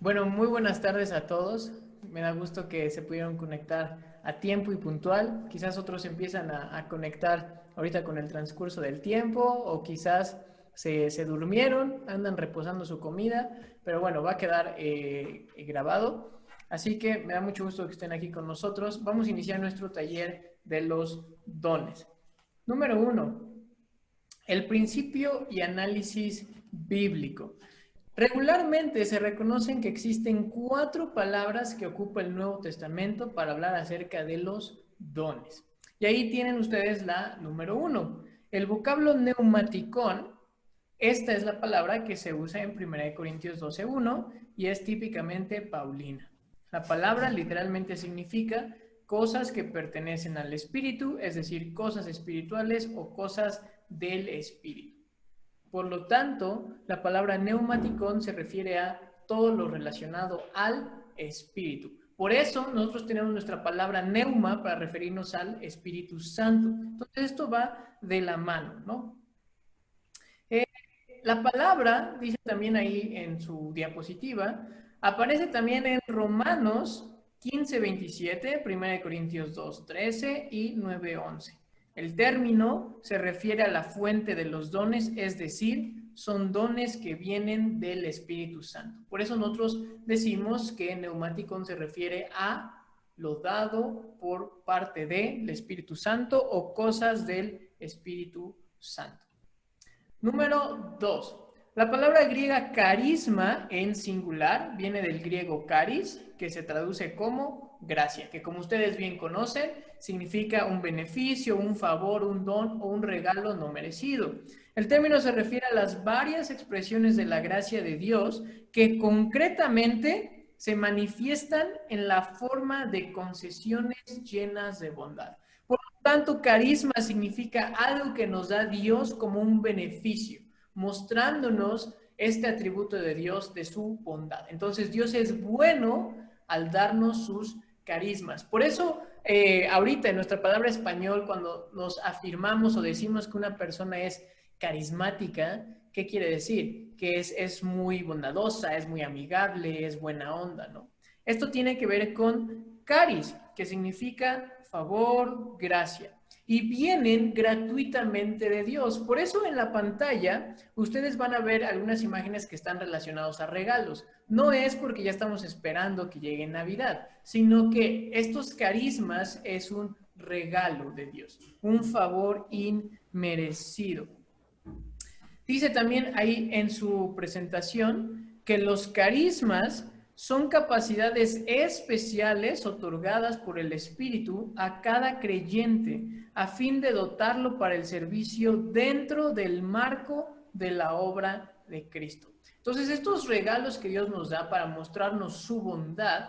Bueno, muy buenas tardes a todos. Me da gusto que se pudieron conectar a tiempo y puntual. Quizás otros empiezan a conectar ahorita con el transcurso del tiempo o quizás se durmieron, andan reposando su comida, pero bueno, va a quedar grabado. Así que me da mucho gusto que estén aquí con nosotros. Vamos a iniciar nuestro taller de los dones. Número uno, el principio y análisis bíblico. Regularmente se reconocen que existen 4 palabras que ocupa el Nuevo Testamento para hablar acerca de los dones. Y ahí tienen ustedes la número 1. El vocablo neumaticón, esta es la palabra que se usa en 1 Corintios 12:1 y es típicamente paulina. La palabra literalmente significa cosas que pertenecen al espíritu, es decir, cosas espirituales o cosas del espíritu. Por lo tanto, la palabra neumaticón se refiere a todo lo relacionado al espíritu. Por eso nosotros tenemos nuestra palabra neuma para referirnos al Espíritu Santo. Entonces esto va de la mano, ¿no? Eh, la palabra, dice también ahí en su diapositiva, aparece también en Romanos 15:27, 1 Corintios 2:13 y 9:11. El término se refiere a la fuente de los dones, es decir, son dones que vienen del Espíritu Santo. Por eso nosotros decimos que neumático se refiere a lo dado por parte del Espíritu Santo o cosas del Espíritu Santo. Número 2. La palabra griega carisma en singular viene del griego charis, que se traduce como gracia, que como ustedes bien conocen, significa un beneficio, un favor, un don o un regalo no merecido. El término se refiere a las varias expresiones de la gracia de Dios que concretamente se manifiestan en la forma de concesiones llenas de bondad. Por tanto, carisma significa algo que nos da Dios como un beneficio, mostrándonos este atributo de Dios, de su bondad. Entonces, Dios es bueno al darnos sus carismas. Por eso, ahorita en nuestra palabra español, cuando nos afirmamos o decimos que una persona es carismática, ¿qué quiere decir? Que es muy bondadosa, es muy amigable, es buena onda, ¿no? Esto tiene que ver con caris, que significa favor, gracia. Y vienen gratuitamente de Dios. Por eso en la pantalla ustedes van a ver algunas imágenes que están relacionadas a regalos. No es porque ya estamos esperando que llegue Navidad, sino que estos carismas es un regalo de Dios, un favor inmerecido. Dice también ahí en su presentación que los carismas son capacidades especiales otorgadas por el Espíritu a cada creyente a fin de dotarlo para el servicio dentro del marco de la obra de Cristo. Entonces, estos regalos que Dios nos da para mostrarnos su bondad,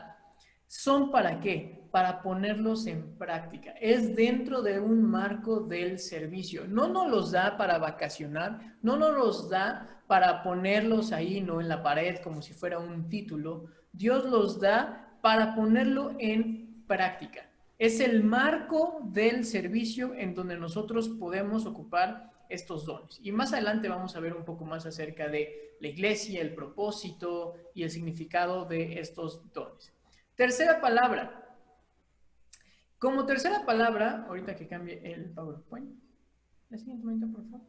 ¿son para qué? Para ponerlos en práctica. Es dentro de un marco del servicio. No nos los da para vacacionar, no nos los da para ponerlos ahí, no en la pared como si fuera un título. Dios los da para ponerlo en práctica. Es el marco del servicio en donde nosotros podemos ocupar estos dones. Y más adelante vamos a ver un poco más acerca de la iglesia, el propósito y el significado de estos dones. Tercera palabra. Como tercera palabra, ahorita que cambie el PowerPoint. La siguiente momento, por favor.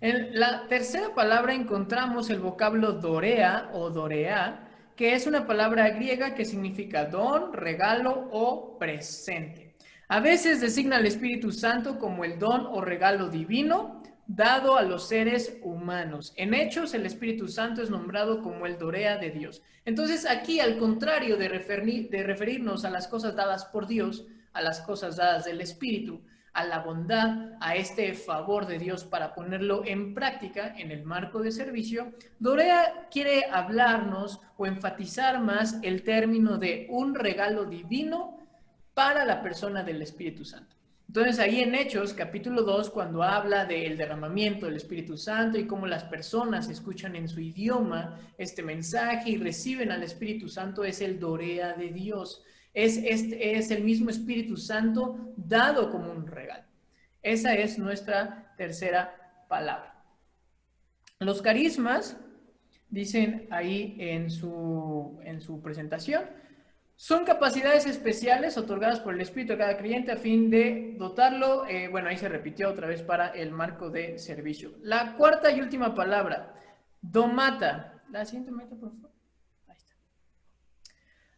En la tercera palabra encontramos el vocablo dorea o dorea, que es una palabra griega que significa don, regalo o presente. A veces designa al Espíritu Santo como el don o regalo divino dado a los seres humanos. En Hechos, el Espíritu Santo es nombrado como el dorea de Dios. Entonces, aquí, al contrario de referirnos a las cosas dadas por Dios, a las cosas dadas del Espíritu, a la bondad, a este favor de Dios para ponerlo en práctica en el marco de servicio, Dorea quiere hablarnos o enfatizar más el término de un regalo divino para la persona del Espíritu Santo. Entonces ahí en Hechos capítulo 2, cuando habla del derramamiento del Espíritu Santo y cómo las personas escuchan en su idioma este mensaje y reciben al Espíritu Santo, es el Dorea de Dios. Es el mismo Espíritu Santo dado como un regalo. Esa es nuestra tercera palabra. Los carismas dicen ahí en su presentación, son capacidades especiales otorgadas por el Espíritu a cada creyente a fin de dotarlo, bueno, ahí se repitió otra vez para el marco de servicio. La cuarta y última palabra, domata. La siguiente meta, por favor. Ahí está.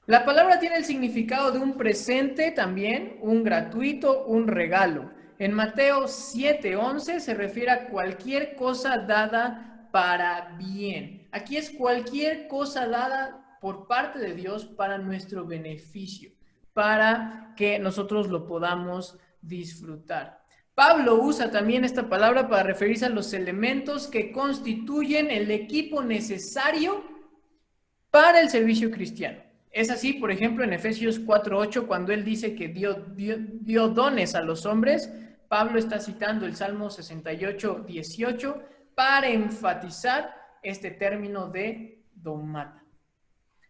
La palabra tiene el significado de un presente también, un gratuito, un regalo. En Mateo 7:11 se refiere a cualquier cosa dada para bien. Aquí es cualquier cosa dada por parte de Dios para nuestro beneficio, para que nosotros lo podamos disfrutar. Pablo usa también esta palabra para referirse a los elementos que constituyen el equipo necesario para el servicio cristiano. Es así, por ejemplo, en Efesios 4:8, cuando él dice que dio dones a los hombres, Pablo está citando el Salmo 68:18 para enfatizar este término de domata.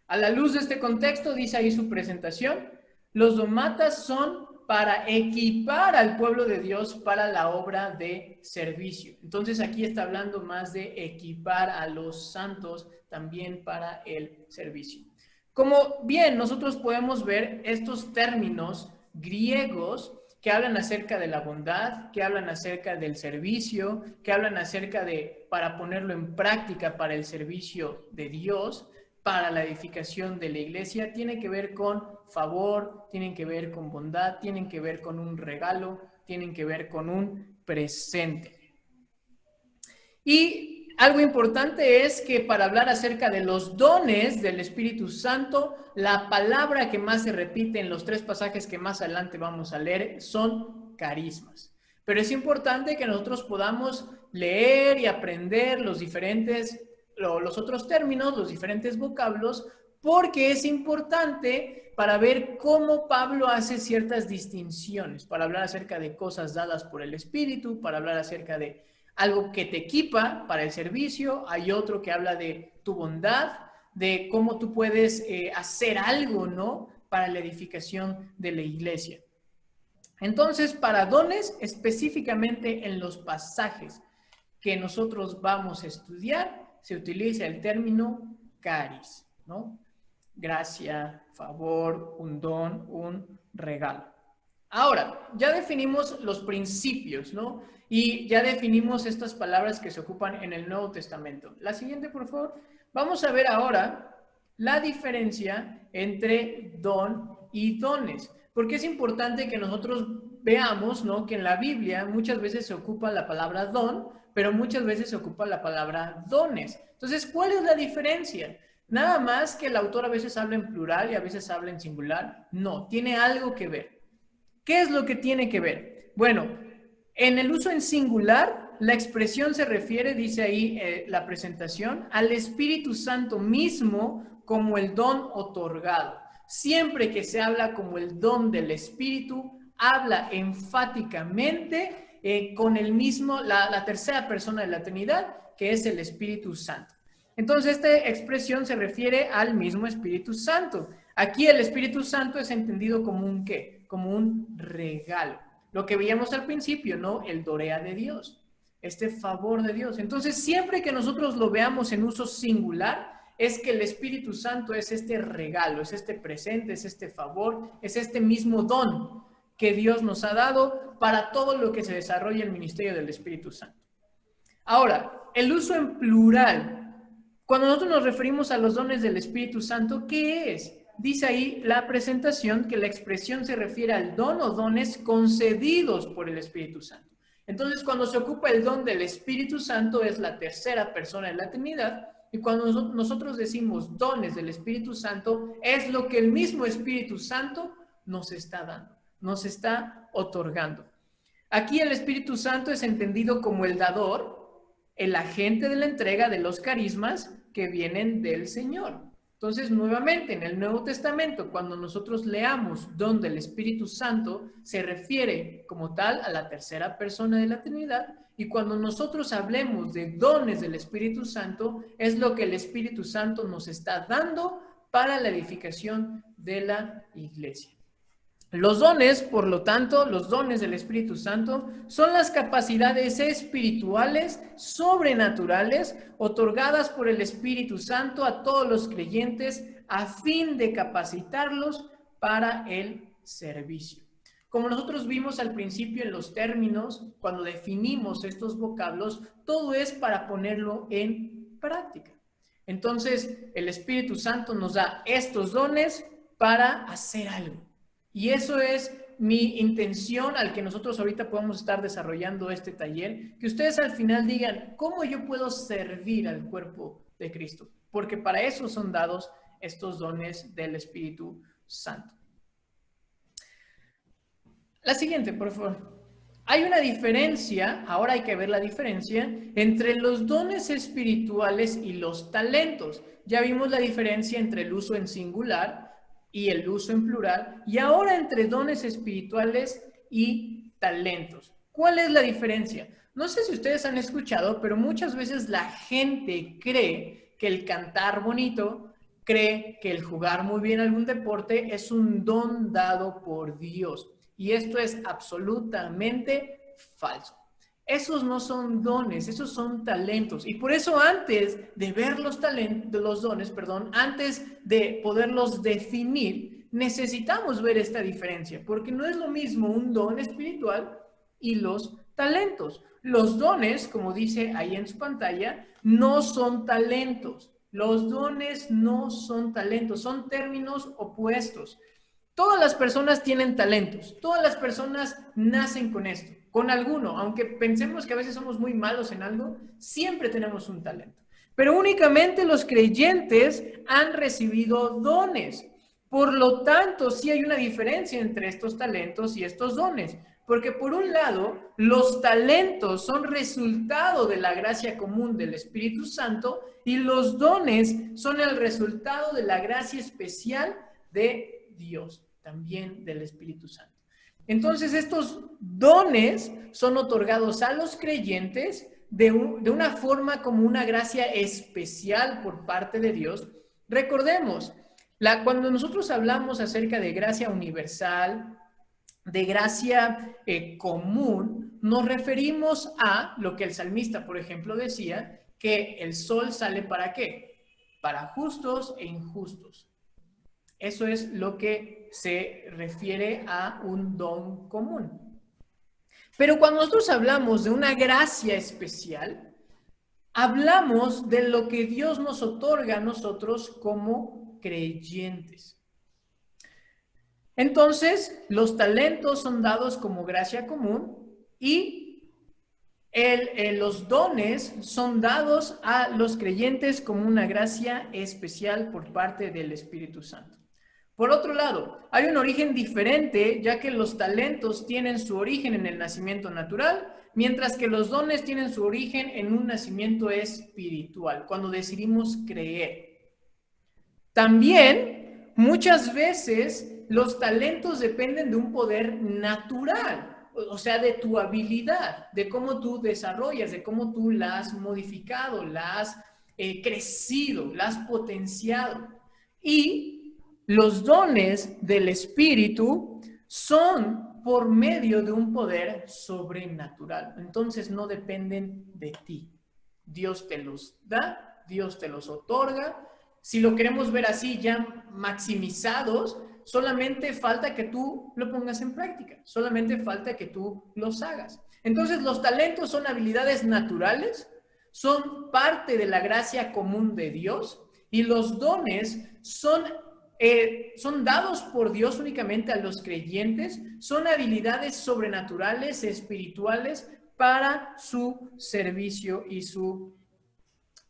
A la luz de este contexto, dice ahí su presentación, los domatas son para equipar al pueblo de Dios para la obra de servicio. Entonces aquí está hablando más de equipar a los santos también para el servicio. Como bien nosotros podemos ver estos términos griegos que hablan acerca de la bondad, que hablan acerca del servicio, que hablan acerca de para ponerlo en práctica para el servicio de Dios, para la edificación de la iglesia, tiene que ver con favor, tienen que ver con bondad, tienen que ver con un regalo, tienen que ver con un presente. Y algo importante es que para hablar acerca de los dones del Espíritu Santo, la palabra que más se repite en los 3 pasajes que más adelante vamos a leer son carismas. Pero es importante que nosotros podamos leer y aprender los otros términos, los diferentes vocablos, porque es importante para ver cómo Pablo hace ciertas distinciones, para hablar acerca de cosas dadas por el Espíritu, para hablar acerca de algo que te equipa para el servicio, hay otro que habla de tu bondad, de cómo tú puedes hacer algo, ¿no?, para la edificación de la iglesia. Entonces, para dones, específicamente en los pasajes que nosotros vamos a estudiar, se utiliza el término caris, ¿no? Gracia, favor, un don, un regalo. Ahora, ya definimos los principios, ¿no? Y ya definimos estas palabras que se ocupan en el Nuevo Testamento. La siguiente, por favor. Vamos a ver ahora la diferencia entre don y dones. Porque es importante que nosotros veamos, ¿no?, que en la Biblia muchas veces se ocupa la palabra don, pero muchas veces se ocupa la palabra dones. Entonces, ¿cuál es la diferencia? Nada más que el autor a veces habla en plural y a veces habla en singular. No, tiene algo que ver. ¿Qué es lo que tiene que ver? Bueno, en el uso en singular, la expresión se refiere, dice ahí la presentación, al Espíritu Santo mismo como el don otorgado. Siempre que se habla como el don del Espíritu, habla enfáticamente con el mismo, la tercera persona de la Trinidad, que es el Espíritu Santo. Entonces, esta expresión se refiere al mismo Espíritu Santo. Aquí el Espíritu Santo es entendido como un ¿qué? Como un regalo. Lo que veíamos al principio, ¿no? El dorea de Dios, este favor de Dios. Entonces, siempre que nosotros lo veamos en uso singular, es que el Espíritu Santo es este regalo, es este presente, es este favor, es este mismo don que Dios nos ha dado para todo lo que se desarrolla el ministerio del Espíritu Santo. Ahora, el uso en plural. Cuando nosotros nos referimos a los dones del Espíritu Santo, ¿qué es? Dice ahí la presentación que la expresión se refiere al don o dones concedidos por el Espíritu Santo. Entonces, cuando se ocupa el don del Espíritu Santo, es la tercera persona de la Trinidad, y cuando nosotros decimos dones del Espíritu Santo, es lo que el mismo Espíritu Santo nos está dando, nos está otorgando. Aquí el Espíritu Santo es entendido como el dador, el agente de la entrega de los carismas que vienen del Señor. Entonces, nuevamente, en el Nuevo Testamento, cuando nosotros leamos don del Espíritu Santo, se refiere como tal a la tercera persona de la Trinidad, y cuando nosotros hablemos de dones del Espíritu Santo, es lo que el Espíritu Santo nos está dando para la edificación de la iglesia. Los dones, por lo tanto, los dones del Espíritu Santo son las capacidades espirituales sobrenaturales otorgadas por el Espíritu Santo a todos los creyentes a fin de capacitarlos para el servicio. Como nosotros vimos al principio en los términos, cuando definimos estos vocablos, todo es para ponerlo en práctica. Entonces, el Espíritu Santo nos da estos dones para hacer algo. Y eso es mi intención al que nosotros ahorita podamos estar desarrollando este taller, que ustedes al final digan, ¿cómo yo puedo servir al cuerpo de Cristo? Porque para eso son dados estos dones del Espíritu Santo. La siguiente, por favor. Hay una diferencia, ahora hay que ver la diferencia, entre los dones espirituales y los talentos. Ya vimos la diferencia entre el uso en singular y el uso en plural, y ahora entre dones espirituales y talentos. ¿Cuál es la diferencia? No sé si ustedes han escuchado, pero muchas veces la gente cree que el cantar bonito, cree que el jugar muy bien algún deporte es un don dado por Dios. Y esto es absolutamente falso. Esos no son dones, esos son talentos. Y por eso antes de ver los dones, antes de poderlos definir, necesitamos ver esta diferencia, porque no es lo mismo un don espiritual y los talentos. Los dones, como dice ahí en su pantalla, no son talentos. Los dones no son talentos, son términos opuestos. Todas las personas tienen talentos, todas las personas nacen con esto, con alguno, aunque pensemos que a veces somos muy malos en algo, siempre tenemos un talento. Pero únicamente los creyentes han recibido dones. Por lo tanto, sí hay una diferencia entre estos talentos y estos dones, porque por un lado, los talentos son resultado de la gracia común del Espíritu Santo y los dones son el resultado de la gracia especial de Dios, también del Espíritu Santo. Entonces, estos dones son otorgados a los creyentes de una forma como una gracia especial por parte de Dios. Recordemos, cuando nosotros hablamos acerca de gracia universal, de gracia común, nos referimos a lo que el salmista, por ejemplo, decía, que el sol sale ¿para qué? Para justos e injustos. Eso es lo que se refiere a un don común. Pero cuando nosotros hablamos de una gracia especial, hablamos de lo que Dios nos otorga a nosotros como creyentes. Entonces, los talentos son dados como gracia común y los dones son dados a los creyentes como una gracia especial por parte del Espíritu Santo. Por otro lado, hay un origen diferente, ya que los talentos tienen su origen en el nacimiento natural, mientras que los dones tienen su origen en un nacimiento espiritual, cuando decidimos creer. También, muchas veces, los talentos dependen de un poder natural, o sea, de tu habilidad, de cómo tú desarrollas, de cómo tú la has modificado, la has crecido, la has potenciado. Y los dones del Espíritu son por medio de un poder sobrenatural. Entonces no dependen de ti. Dios te los da, Dios te los otorga. Si lo queremos ver así, ya maximizados, solamente falta que tú lo pongas en práctica. Solamente falta que tú los hagas. Entonces los talentos son habilidades naturales, son parte de la gracia común de Dios y los dones son dados por Dios únicamente a los creyentes, son habilidades sobrenaturales, espirituales para su servicio y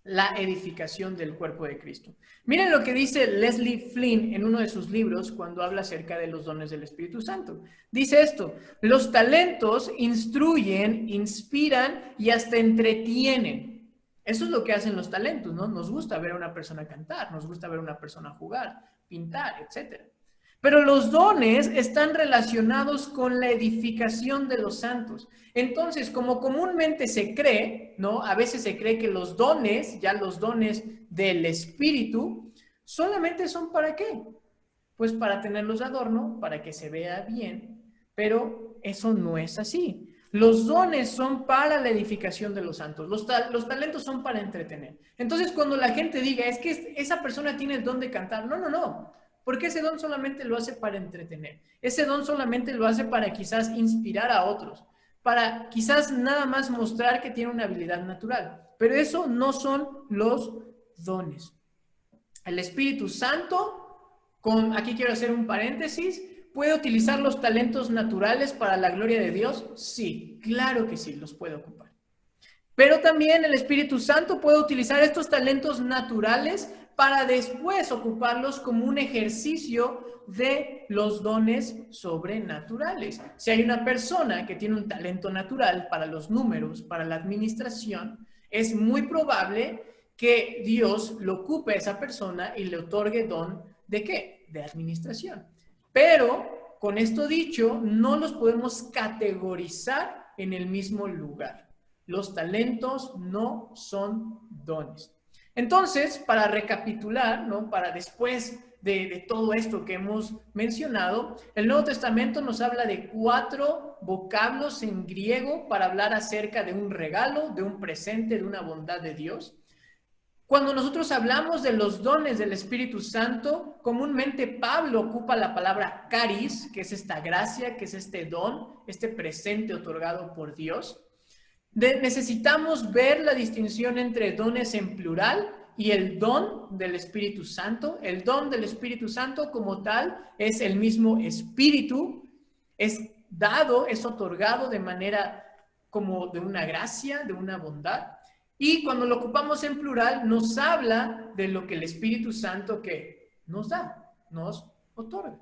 la edificación del cuerpo de Cristo. Miren lo que dice Leslie Flynn en uno de sus libros cuando habla acerca de los dones del Espíritu Santo. Dice esto: los talentos instruyen, inspiran y hasta entretienen. Eso es lo que hacen los talentos, ¿no? Nos gusta ver a una persona cantar, nos gusta ver a una persona jugar, pintar, etc. Pero los dones están relacionados con la edificación de los santos. Entonces, como comúnmente se cree, ¿no? A veces se cree que los dones, ya los dones del Espíritu, solamente son ¿para qué? pues para tenerlos de adorno, para que se vea bien, pero eso no es así. Los dones son para la edificación de los santos, los talentos son para entretener. Entonces, cuando la gente diga, es que esa persona tiene el don de cantar, no, porque ese don solamente lo hace para entretener. Ese don solamente lo hace para quizás inspirar a otros, para quizás nada más mostrar que tiene una habilidad natural, pero eso no son los dones. El Espíritu Santo, aquí quiero hacer un paréntesis, ¿puede utilizar los talentos naturales para la gloria de Dios? Sí, claro que sí, los puede ocupar. Pero también el Espíritu Santo puede utilizar estos talentos naturales para después ocuparlos como un ejercicio de los dones sobrenaturales. Si hay una persona que tiene un talento natural para los números, para la administración, es muy probable que Dios lo ocupe a esa persona y le otorgue don ¿de qué? De administración. Pero, con esto dicho, no los podemos categorizar en el mismo lugar. Los talentos no son dones. Entonces, para recapitular, ¿no? Para después de todo esto que hemos mencionado, el Nuevo Testamento nos habla de 4 vocablos en griego para hablar acerca de un regalo, de un presente, de una bondad de Dios. Cuando nosotros hablamos de los dones del Espíritu Santo, comúnmente Pablo ocupa la palabra caris, que es esta gracia, que es este don, este presente otorgado por Dios. Necesitamos ver la distinción entre dones en plural y el don del Espíritu Santo. El don del Espíritu Santo como tal es el mismo Espíritu, es dado, es otorgado de manera como de una gracia, de una bondad. Y cuando lo ocupamos en plural, nos habla de lo que el Espíritu Santo que nos da, nos otorga.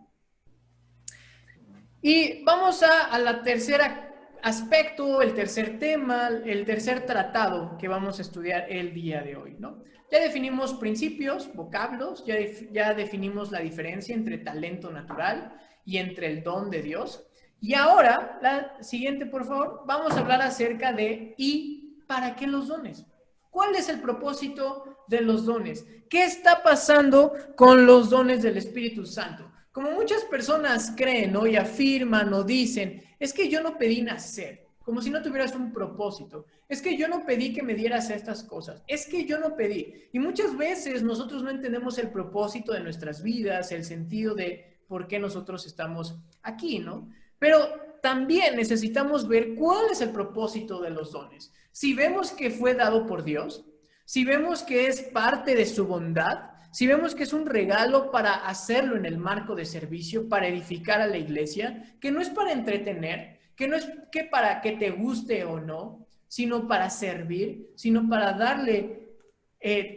Y vamos a la tercera aspecto, el tercer tema, el tercer tratado que vamos a estudiar el día de hoy, ¿no? Ya definimos principios, vocablos, ya definimos la diferencia entre talento natural y entre el don de Dios. Y ahora, la siguiente, por favor, vamos a hablar acerca de ¿y para qué los dones? ¿Cuál es el propósito de los dones? ¿Qué está pasando con los dones del Espíritu Santo? Como muchas personas creen, ¿no? Y afirman o dicen, es que yo no pedí nacer, como si no tuvieras un propósito. Es que yo no pedí que me dieras estas cosas. Es que yo no pedí. Y muchas veces nosotros no entendemos el propósito de nuestras vidas, el sentido de por qué nosotros estamos aquí, ¿no? Pero también necesitamos ver cuál es el propósito de los dones. Si vemos que fue dado por Dios, si vemos que es parte de su bondad, si vemos que es un regalo para hacerlo en el marco de servicio, para edificar a la iglesia, que no es para entretener, que no es que para que te guste o no, sino para servir, sino para darle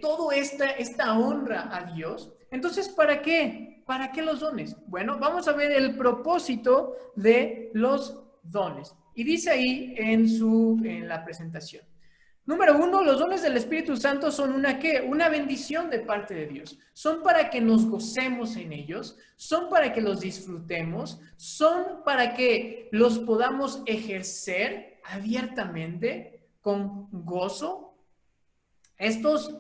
toda esta honra a Dios. Entonces, ¿para qué? ¿Para qué los dones? Bueno, vamos a ver el propósito de los dones. Y dice ahí en la presentación. Número 1, los dones del Espíritu Santo son una bendición de parte de Dios. Son para que nos gocemos en ellos, son para que los disfrutemos, son para que los podamos ejercer abiertamente, con gozo. Estos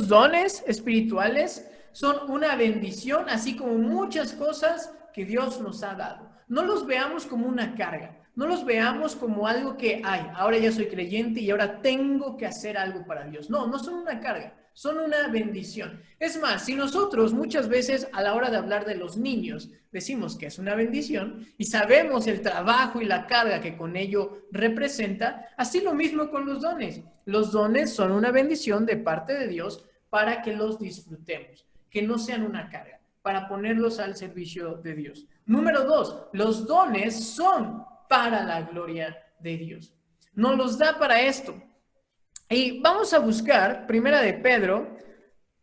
dones espirituales son una bendición, así como muchas cosas que Dios nos ha dado. No los veamos como una carga. No los veamos como algo que, ahora ya soy creyente y ahora tengo que hacer algo para Dios. No, no son una carga, son una bendición. Es más, si nosotros muchas veces a la hora de hablar de los niños decimos que es una bendición y sabemos el trabajo y la carga que con ello representa, así lo mismo con los dones. Los dones son una bendición de parte de Dios para que los disfrutemos, que no sean una carga, para ponerlos al servicio de Dios. Número 2, los dones son para la gloria de Dios. Nos los da para esto. Y vamos a buscar, Primera de Pedro,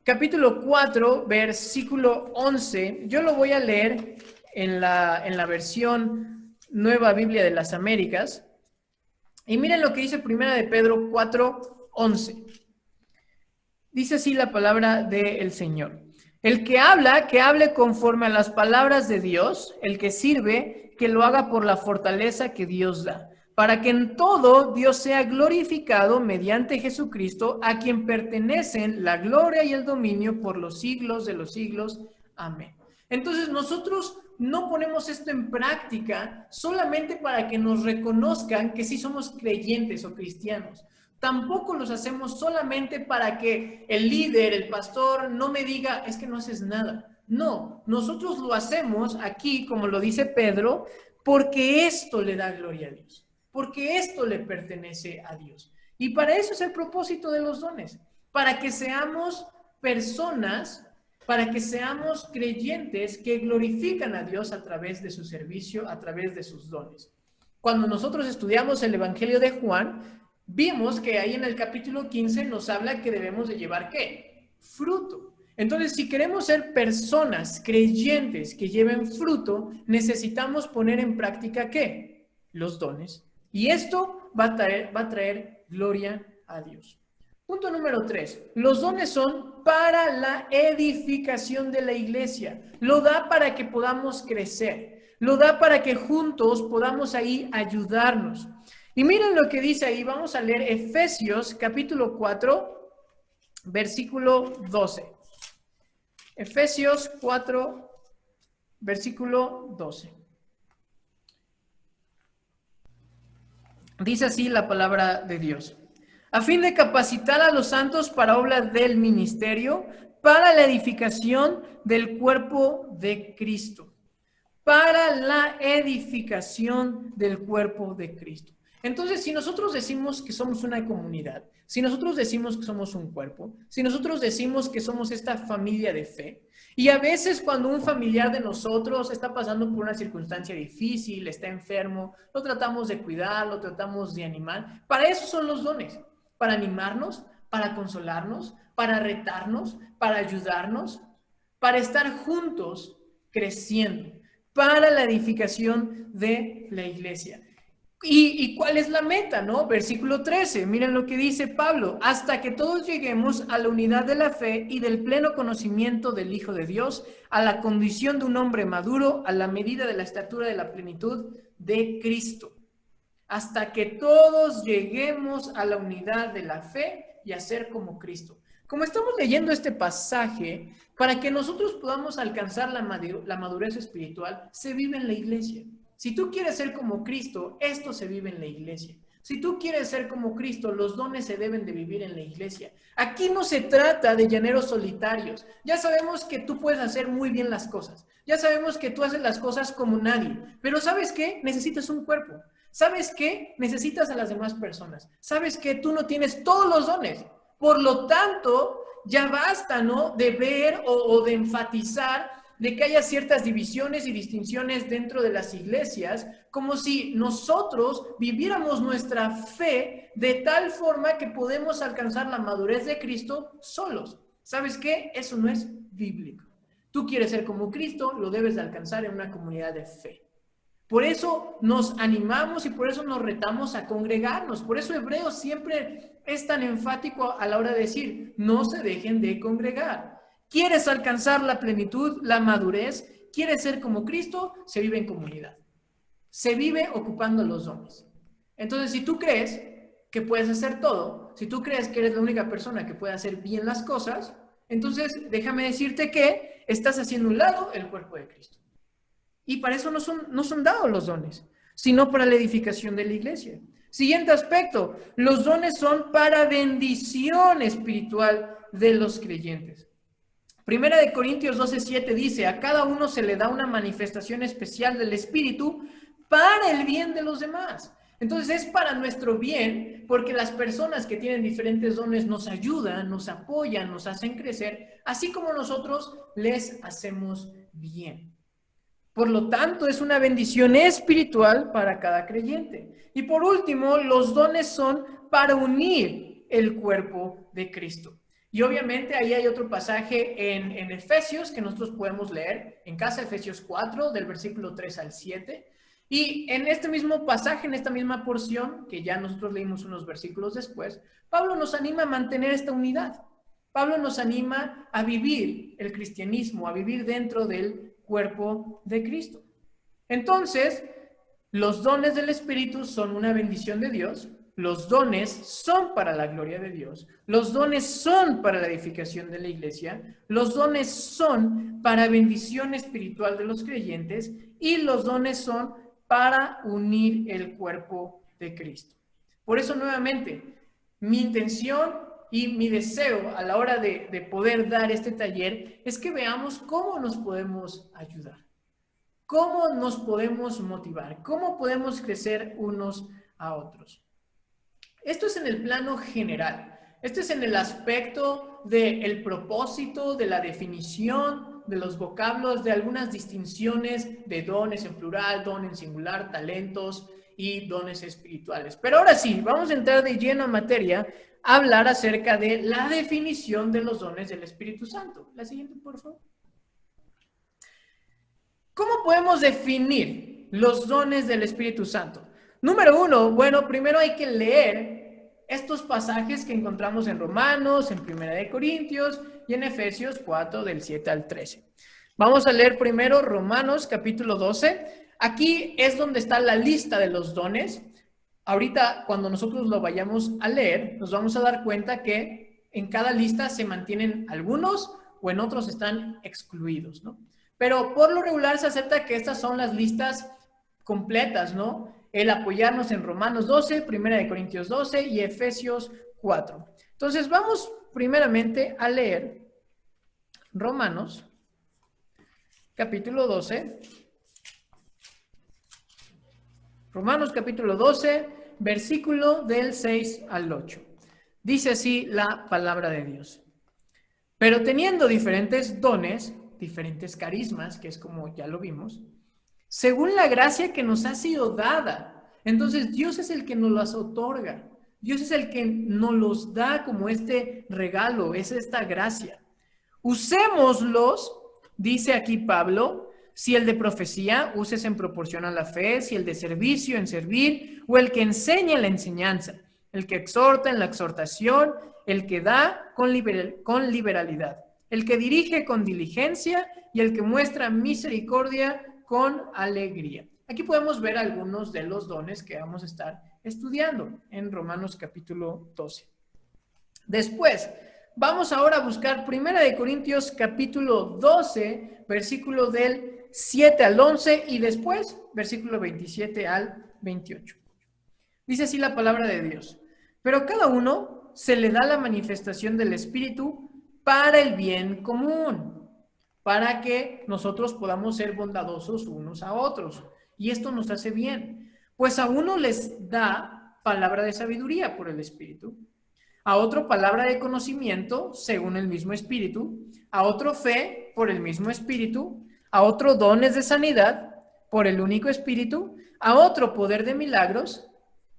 capítulo 4, versículo 11. Yo lo voy a leer en la versión Nueva Biblia de las Américas. Y miren lo que dice Primera de Pedro 4, 11. Dice así la palabra del Señor. El que habla, que hable conforme a las palabras de Dios. El que sirve, que lo haga por la fortaleza que Dios da, para que en todo Dios sea glorificado mediante Jesucristo, a quien pertenecen la gloria y el dominio por los siglos de los siglos. Amén. Entonces nosotros no ponemos esto en práctica solamente para que nos reconozcan que sí somos creyentes o cristianos. Tampoco los hacemos solamente para que el líder, el pastor, no me diga, es que no haces nada. No, nosotros lo hacemos aquí, como lo dice Pedro, porque esto le da gloria a Dios, porque esto le pertenece a Dios. Y para eso es el propósito de los dones, para que seamos personas, para que seamos creyentes que glorifican a Dios a través de su servicio, a través de sus dones. Cuando nosotros estudiamos el Evangelio de Juan, vimos que ahí en el capítulo 15 nos habla que debemos de llevar ¿qué? Fruto. Entonces, si queremos ser personas creyentes que lleven fruto, necesitamos poner en práctica ¿qué? Los dones. Y esto va a traer gloria a Dios. Punto número 3. Los dones son para la edificación de la iglesia. Lo da para que podamos crecer. Lo da para que juntos podamos ahí ayudarnos. Y miren lo que dice ahí. Vamos a leer Efesios capítulo 4, versículo 12. Efesios 4, versículo 12. Dice así la palabra de Dios. A fin de capacitar a los santos para obras del ministerio, para la edificación del cuerpo de Cristo. Para la edificación del cuerpo de Cristo. Entonces, si nosotros decimos que somos una comunidad, si nosotros decimos que somos un cuerpo, si nosotros decimos que somos esta familia de fe, y a veces cuando un familiar de nosotros está pasando por una circunstancia difícil, está enfermo, lo tratamos de cuidar, lo tratamos de animar, para eso son los dones, para animarnos, para consolarnos, para retarnos, para ayudarnos, para estar juntos creciendo, para la edificación de la iglesia. ¿Y cuál es la meta, no? Versículo 13, miren lo que dice Pablo, hasta que todos lleguemos a la unidad de la fe y del pleno conocimiento del Hijo de Dios, a la condición de un hombre maduro, a la medida de la estatura de la plenitud de Cristo. Hasta que todos lleguemos a la unidad de la fe y a ser como Cristo. Como estamos leyendo este pasaje, para que nosotros podamos alcanzar la madurez espiritual, se vive en la iglesia. Si tú quieres ser como Cristo, esto se vive en la iglesia. Si tú quieres ser como Cristo, los dones se deben de vivir en la iglesia. Aquí no se trata de llaneros solitarios. Ya sabemos que tú puedes hacer muy bien las cosas. Ya sabemos que tú haces las cosas como nadie. Pero ¿sabes qué? Necesitas un cuerpo. ¿Sabes qué? Necesitas a las demás personas. ¿Sabes qué? Tú no tienes todos los dones. Por lo tanto, ya basta, ¿no? De ver o de enfatizar de que haya ciertas divisiones y distinciones dentro de las iglesias, como si nosotros viviéramos nuestra fe de tal forma que podemos alcanzar la madurez de Cristo solos. ¿Sabes qué? Eso no es bíblico. Tú quieres ser como Cristo, lo debes de alcanzar en una comunidad de fe. Por eso nos animamos y por eso nos retamos a congregarnos. Por eso Hebreos siempre es tan enfático a la hora de decir, no se dejen de congregar. ¿Quieres alcanzar la plenitud, la madurez? ¿Quieres ser como Cristo? Se vive en comunidad. Se vive ocupando los dones. Entonces, si tú crees que puedes hacer todo, si tú crees que eres la única persona que puede hacer bien las cosas, entonces déjame decirte que estás haciendo un lado el cuerpo de Cristo. Y para eso no son dados los dones, sino para la edificación de la iglesia. Siguiente aspecto, los dones son para bendición espiritual de los creyentes. Primera de Corintios 12:7 dice, a cada uno se le da una manifestación especial del Espíritu para el bien de los demás. Entonces es para nuestro bien, porque las personas que tienen diferentes dones nos ayudan, nos apoyan, nos hacen crecer, así como nosotros les hacemos bien. Por lo tanto, es una bendición espiritual para cada creyente. Y por último, los dones son para unir el cuerpo de Cristo. Y obviamente ahí hay otro pasaje en Efesios que nosotros podemos leer en casa, Efesios 4, del versículo 3 al 7. Y en este mismo pasaje, en esta misma porción, que ya nosotros leímos unos versículos después, Pablo nos anima a mantener esta unidad. Pablo nos anima a vivir el cristianismo, a vivir dentro del cuerpo de Cristo. Entonces, los dones del Espíritu son una bendición de Dios. Los dones son para la gloria de Dios. Los dones son para la edificación de la iglesia. Los dones son para bendición espiritual de los creyentes. Y los dones son para unir el cuerpo de Cristo. Por eso, nuevamente, mi intención y mi deseo a la hora de poder dar este taller es que veamos cómo nos podemos ayudar, cómo nos podemos motivar, cómo podemos crecer unos a otros. Esto es en el plano general. Esto es en el aspecto del propósito, de la definición, de los vocablos, de algunas distinciones de dones en plural, don en singular, talentos y dones espirituales. Pero ahora sí, vamos a entrar de lleno en materia a hablar acerca de la definición de los dones del Espíritu Santo. La siguiente, por favor. ¿Cómo podemos definir los dones del Espíritu Santo? Número uno, bueno, primero hay que leer estos pasajes que encontramos en Romanos, en Primera de Corintios y en Efesios 4, del 7 al 13. Vamos a leer primero Romanos capítulo 12. Aquí es donde está la lista de los dones. Ahorita, cuando nosotros lo vayamos a leer, nos vamos a dar cuenta que en cada lista se mantienen algunos o en otros están excluidos, ¿no? Pero por lo regular se acepta que estas son las listas completas, ¿no? El apoyarnos en Romanos 12, Primera de Corintios 12 y Efesios 4. Entonces vamos primeramente a leer Romanos capítulo 12. Romanos capítulo 12, versículo del 6 al 8. Dice así la palabra de Dios. Pero teniendo diferentes dones, diferentes carismas, que es como ya lo vimos, según la gracia que nos ha sido dada. Entonces Dios es el que nos las otorga. Dios es el que nos los da como este regalo, es esta gracia. Usémoslos, dice aquí Pablo, si el de profecía, uses en proporción a la fe, si el de servicio, en servir, o el que enseña en la enseñanza, el que exhorta en la exhortación, el que da con liberalidad, el que dirige con diligencia y el que muestra misericordia con alegría. Aquí podemos ver algunos de los dones que vamos a estar estudiando en Romanos capítulo 12. Después, vamos ahora a buscar Primera de Corintios capítulo 12, versículo del 7 al 11 y después versículo 27 al 28. Dice así la palabra de Dios. Pero a cada uno se le da la manifestación del Espíritu para el bien común, para que nosotros podamos ser bondadosos unos a otros. Y esto nos hace bien. Pues a uno les da palabra de sabiduría por el Espíritu, a otro palabra de conocimiento según el mismo Espíritu, a otro fe por el mismo Espíritu, a otro dones de sanidad por el único Espíritu, a otro poder de milagros,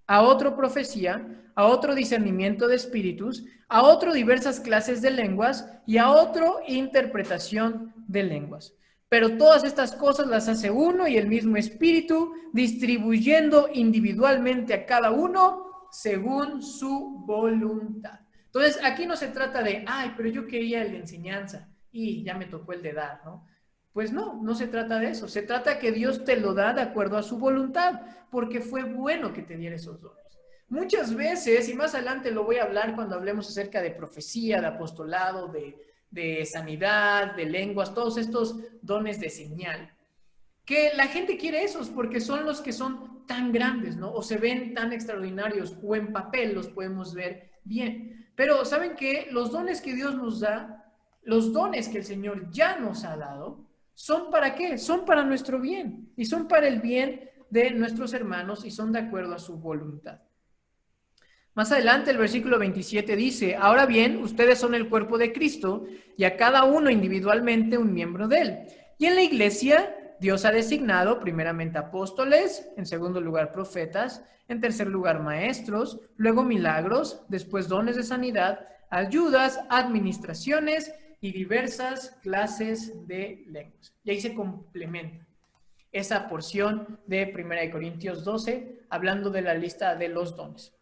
a otro profecía, a otro discernimiento de espíritus, a otro diversas clases de lenguas y a otro interpretación de lenguas. Pero todas estas cosas las hace uno y el mismo Espíritu, distribuyendo individualmente a cada uno según su voluntad. Entonces, aquí no se trata de, ay, pero yo quería el de enseñanza y ya me tocó el de dar, ¿no? Pues no, no se trata de eso. Se trata que Dios te lo da de acuerdo a su voluntad, porque fue bueno que te diera esos dones. Muchas veces, y más adelante lo voy a hablar cuando hablemos acerca de profecía, de apostolado, de sanidad, de lenguas, todos estos dones de señal, que la gente quiere esos porque son los que son tan grandes, ¿no? O se ven tan extraordinarios, o en papel los podemos ver bien. Pero ¿saben qué? Los dones que Dios nos da, los dones que el Señor ya nos ha dado, ¿son para qué? Son para nuestro bien y son para el bien de nuestros hermanos y son de acuerdo a su voluntad. Más adelante el versículo 27 dice, ahora bien, ustedes son el cuerpo de Cristo y a cada uno individualmente un miembro de él. Y en la iglesia Dios ha designado primeramente apóstoles, en segundo lugar profetas, en tercer lugar maestros, luego milagros, después dones de sanidad, ayudas, administraciones y diversas clases de lenguas. Y ahí se complementa esa porción de 1 Corintios 12, hablando de la lista de los dones.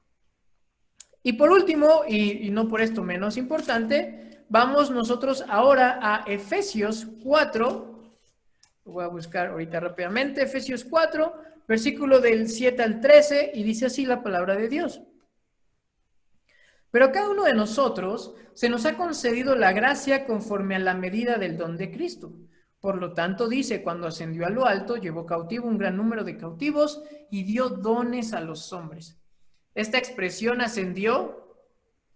Y por último, y no por esto menos importante, vamos nosotros ahora a Efesios 4. Lo voy a buscar ahorita rápidamente. Efesios 4, versículo del 7 al 13, y dice así la palabra de Dios. Pero a cada uno de nosotros se nos ha concedido la gracia conforme a la medida del don de Cristo. Por lo tanto, dice, cuando ascendió a lo alto, llevó cautivo un gran número de cautivos y dio dones a los hombres. Esta expresión ascendió,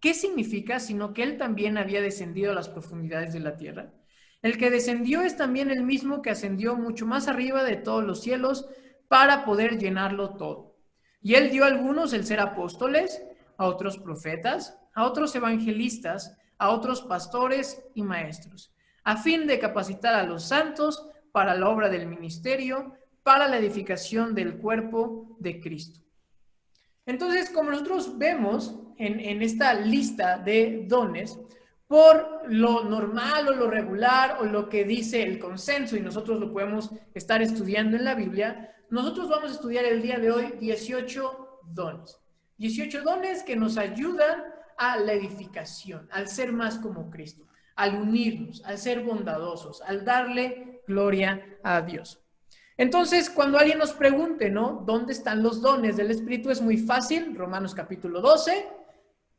¿qué significa? Sino que él también había descendido a las profundidades de la tierra. El que descendió es también el mismo que ascendió mucho más arriba de todos los cielos para poder llenarlo todo. Y él dio a algunos el ser apóstoles, a otros profetas, a otros evangelistas, a otros pastores y maestros, a fin de capacitar a los santos para la obra del ministerio, para la edificación del cuerpo de Cristo. Entonces, como nosotros vemos en esta lista de dones, por lo normal o lo regular o lo que dice el consenso, y nosotros lo podemos estar estudiando en la Biblia, nosotros vamos a estudiar el día de hoy 18 dones. 18 dones que nos ayudan a la edificación, al ser más como Cristo, al unirnos, al ser bondadosos, al darle gloria a Dios. Entonces, cuando alguien nos pregunte, ¿no? ¿Dónde están los dones del Espíritu? Es muy fácil, Romanos capítulo 12,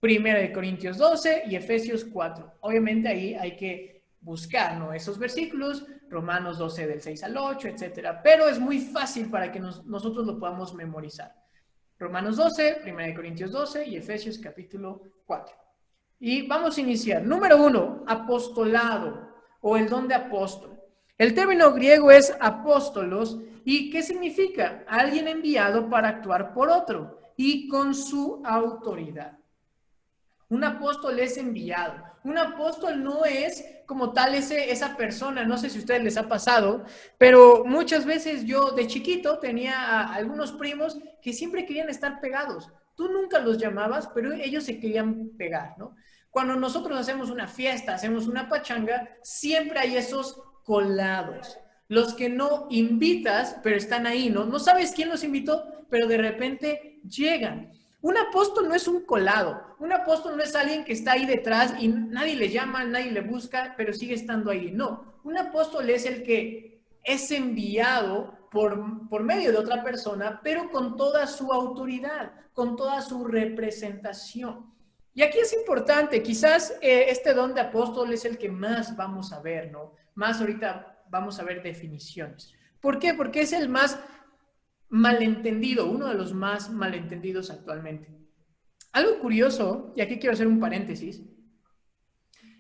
1 Corintios 12 y Efesios 4. Obviamente ahí hay que buscar, ¿no? Esos versículos, Romanos 12 del 6 al 8, etcétera. Pero es muy fácil para que nosotros lo podamos memorizar. Romanos 12, 1 Corintios 12 y Efesios capítulo 4. Y vamos a iniciar. Número 1, apostolado o el don de apóstol. El término griego es apóstolos, ¿y qué significa? Alguien enviado para actuar por otro y con su autoridad. Un apóstol es enviado. Un apóstol no es como tal esa persona, no sé si a ustedes les ha pasado, pero muchas veces yo de chiquito tenía a algunos primos que siempre querían estar pegados. Tú nunca los llamabas, pero ellos se querían pegar, ¿no? Cuando nosotros hacemos una fiesta, hacemos una pachanga, siempre hay esos colados. Los que no invitas, pero están ahí, ¿no? No sabes quién los invitó, pero de repente llegan. Un apóstol no es un colado, un apóstol no es alguien que está ahí detrás y nadie le llama, nadie le busca, pero sigue estando ahí. No, un apóstol es el que es enviado por medio de otra persona, pero con toda su autoridad, con toda su representación. Y aquí es importante, quizás este don de apóstol es el que más vamos a ver, ¿no? Más ahorita vamos a ver definiciones. ¿Por qué? Porque es el más malentendido, uno de los más malentendidos actualmente. Algo curioso, y aquí quiero hacer un paréntesis,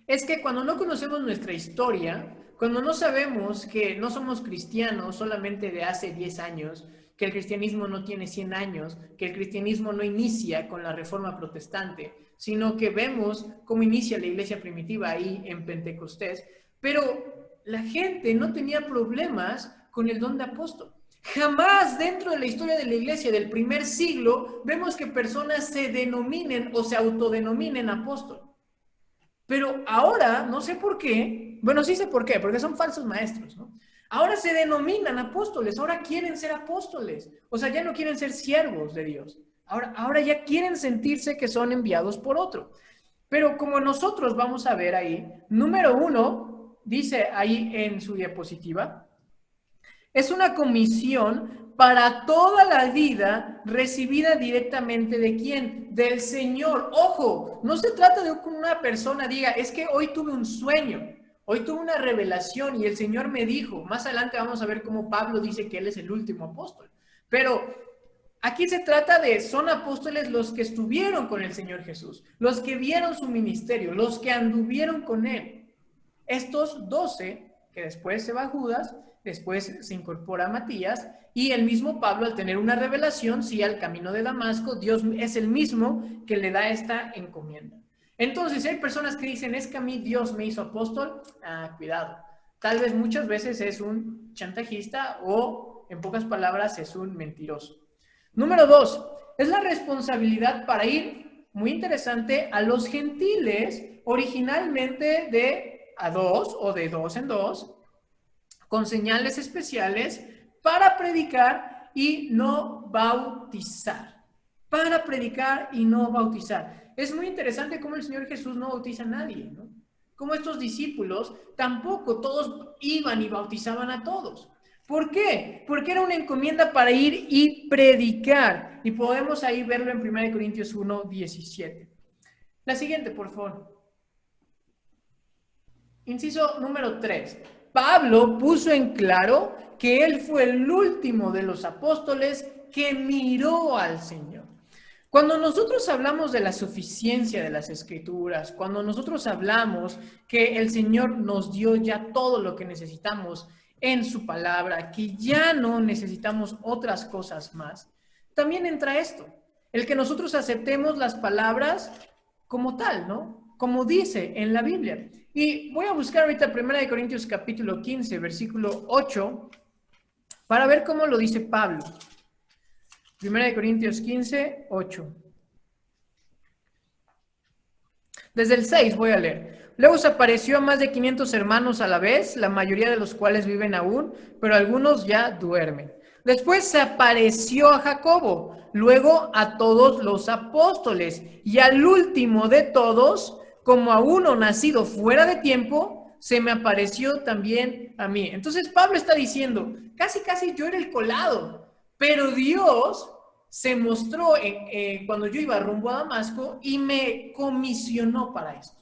es que cuando no conocemos nuestra historia, cuando no sabemos que no somos cristianos solamente de hace 10 años, que el cristianismo no tiene 100 años, que el cristianismo no inicia con la Reforma Protestante, sino que vemos cómo inicia la iglesia primitiva ahí en Pentecostés, pero la gente no tenía problemas con el don de apóstol. Jamás dentro de la historia de la iglesia del primer siglo vemos que personas se denominen o se autodenominen apóstol. Pero ahora, no sé por qué, bueno, sí sé por qué, porque son falsos maestros, ¿no? Ahora se denominan apóstoles, ahora quieren ser apóstoles, o sea, ya no quieren ser siervos de Dios, ahora ya quieren sentirse que son enviados por otro. Pero como nosotros vamos a ver ahí, número 1, dice ahí en su diapositiva, es una comisión para toda la vida recibida directamente ¿de quién? Del Señor. Ojo, no se trata de que una persona diga, es que hoy tuve un sueño, hoy tuve una revelación y el Señor me dijo. Más adelante vamos a ver cómo Pablo dice que él es el último apóstol. Pero aquí se trata de, son apóstoles los que estuvieron con el Señor Jesús, los que vieron su ministerio, los que anduvieron con él. Estos 12, que después se va Judas, después se incorpora Matías, y el mismo Pablo, al tener una revelación, sí, al camino de Damasco, Dios es el mismo que le da esta encomienda. Entonces, hay personas que dicen, es que a mí Dios me hizo apóstol. Cuidado. Tal vez muchas veces es un chantajista o, en pocas palabras, es un mentiroso. Número 2, es la responsabilidad para ir, muy interesante, a los gentiles, originalmente de a 2 o de 2 en 2, con señales especiales para predicar y no bautizar. Para predicar y no bautizar. Es muy interesante cómo el Señor Jesús no bautiza a nadie, ¿no? Como estos discípulos tampoco todos iban y bautizaban a todos. ¿Por qué? Porque era una encomienda para ir y predicar. Y podemos ahí verlo en 1 Corintios 1, 17. La siguiente, por favor. Inciso número 3. Pablo puso en claro que él fue el último de los apóstoles que miró al Señor. Cuando nosotros hablamos de la suficiencia de las Escrituras, cuando nosotros hablamos que el Señor nos dio ya todo lo que necesitamos en su palabra, que ya no necesitamos otras cosas más, también entra esto, el que nosotros aceptemos las palabras como tal, ¿no? Como dice en la Biblia. Y voy a buscar ahorita 1 Corintios capítulo 15, versículo 8, para ver cómo lo dice Pablo. 1 Corintios 15, 8. Desde el 6 voy a leer. Luego se apareció a más de 500 hermanos a la vez, la mayoría de los cuales viven aún, pero algunos ya duermen. Después se apareció a Jacobo, luego a todos los apóstoles, y al último de todos, como a uno nacido fuera de tiempo, se me apareció también a mí. Entonces Pablo está diciendo, casi yo era el colado, pero Dios se mostró cuando yo iba rumbo a Damasco y me comisionó para esto.